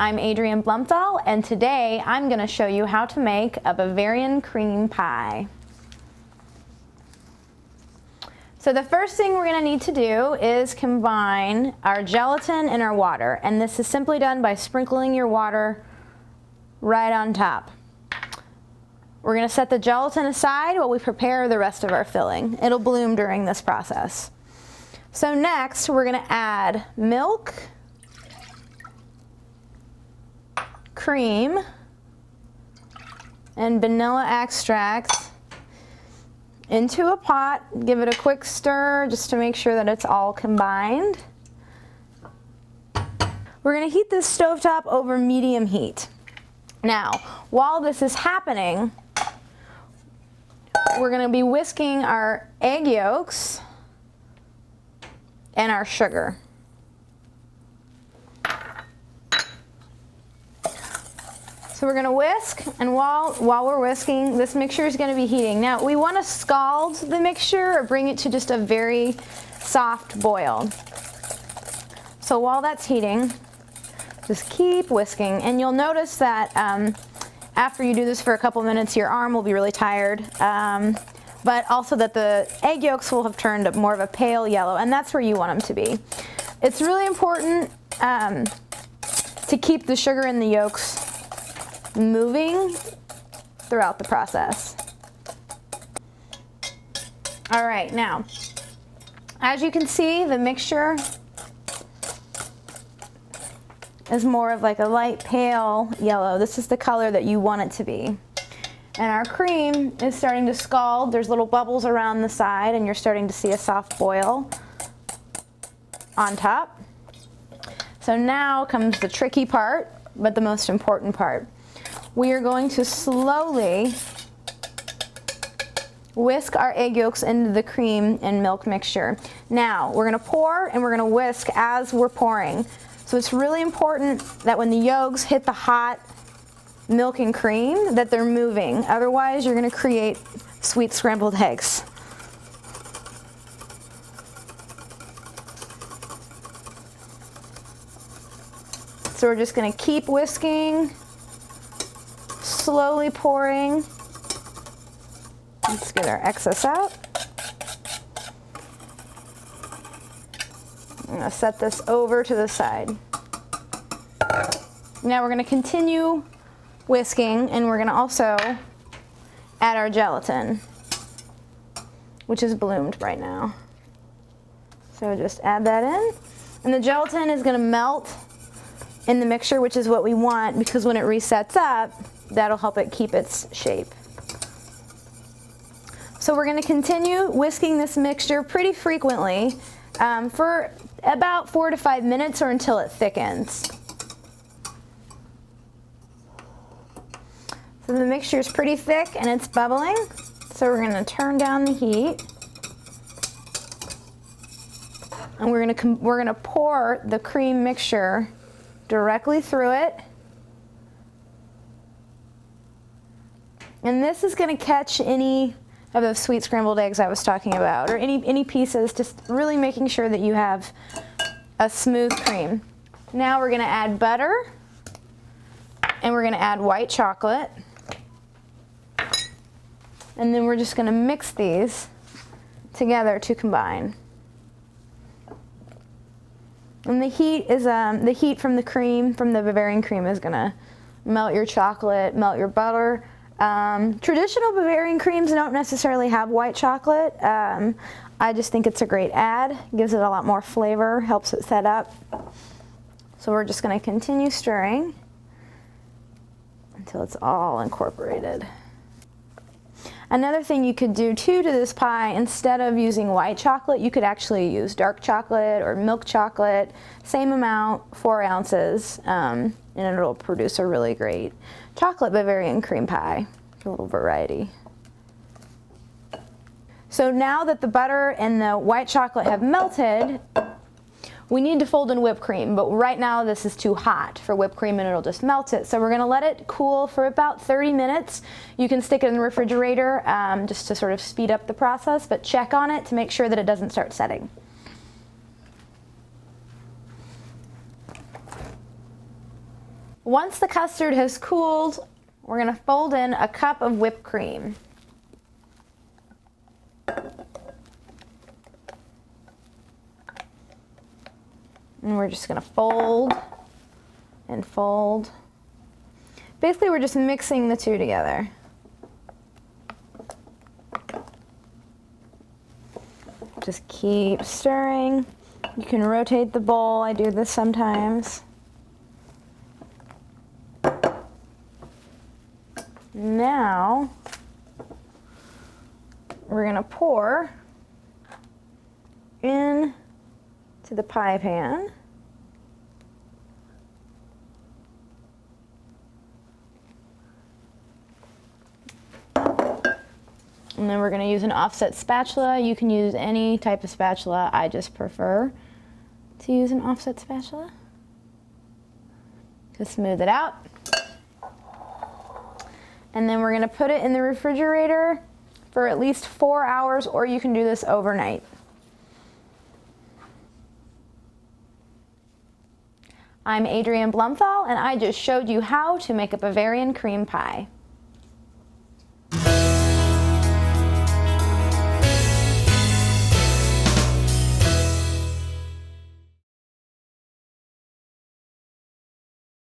I'm Adrienne Blumthal, and today I'm going to show you how to make a Bavarian cream pie. So the first thing we're going to need to do is combine our gelatin and our water, and this is simply done by sprinkling your water right on top. We're going to set the gelatin aside while we prepare the rest of our filling. It'll bloom during this process. So next we're going to add milk, cream, and vanilla extract into a pot. Give it a quick stir just to make sure that it's all combined. We're going to heat this stovetop over medium heat. Now, while this is happening, we're going to be whisking our egg yolks and our sugar. So we're going to whisk, and while we're whisking, this mixture is going to be heating. Now we want to scald the mixture or bring it to just a very soft boil. So while that's heating, just keep whisking, and you'll notice that after you do this for a couple minutes, your arm will be really tired, but also that the egg yolks will have turned more of a pale yellow, and that's where you want them to be. It's really important to keep the sugar in the yolks moving throughout the process. All right, now, as you can see, the mixture is more of like a light pale yellow. This is the color that you want it to be. And our cream is starting to scald. There's little bubbles around the side, and you're starting to see a soft boil on top. So now comes the tricky part, but the most important part. We are going to slowly whisk our egg yolks into the cream and milk mixture. Now, we're going to pour and we're going to whisk as we're pouring. So it's really important that when the yolks hit the hot milk and cream, that they're moving. Otherwise, you're going to create sweet scrambled eggs. So we're just going to keep whisking, slowly pouring. Let's get our excess out. I'm going to set this over to the side. Now we're going to continue whisking, and we're going to also add our gelatin, which is bloomed right now. So just add that in, and the gelatin is going to melt in the mixture, which is what we want, because when it resets up, that'll help it keep its shape. So we're going to continue whisking this mixture pretty frequently for about 4 to 5 minutes, or until it thickens. So the mixture is pretty thick and it's bubbling, so we're going to turn down the heat, and we're going to pour the cream mixture directly through it. And this is going to catch any of those sweet scrambled eggs I was talking about, or any pieces, just really making sure that you have a smooth cream. Now we're going to add butter, and we're going to add white chocolate, and then we're just going to mix these together to combine. And the heat is the heat from the cream, from the Bavarian cream, is going to melt your chocolate, melt your butter. Traditional Bavarian creams don't necessarily have white chocolate. I just think it's a great add. Gives it a lot more flavor, helps it set up. So we're just going to continue stirring until it's all incorporated. Another thing you could do too to this pie, instead of using white chocolate, you could actually use dark chocolate or milk chocolate, same amount, 4 ounces, and it'll produce a really great chocolate Bavarian cream pie. A little variety. So now that the butter and the white chocolate have melted, we need to fold in whipped cream, but right now this is too hot for whipped cream and it'll just melt it. So we're going to let it cool for about 30 minutes. You can stick it in the refrigerator just to sort of speed up the process, but check on it to make sure that it doesn't start setting. Once the custard has cooled, we're going to fold in a cup of whipped cream. And we're just going to fold and fold. Basically, we're just mixing the two together. Just keep stirring. You can rotate the bowl. I do this sometimes. Now, we're going to pour in to the pie pan. And then we're going to use an offset spatula. You can use any type of spatula. I just prefer to use an offset spatula to smooth it out. And then we're going to put it in the refrigerator for at least 4 hours, or you can do this overnight. I'm Adrienne Blumthal, and I just showed you how to make a Bavarian cream pie.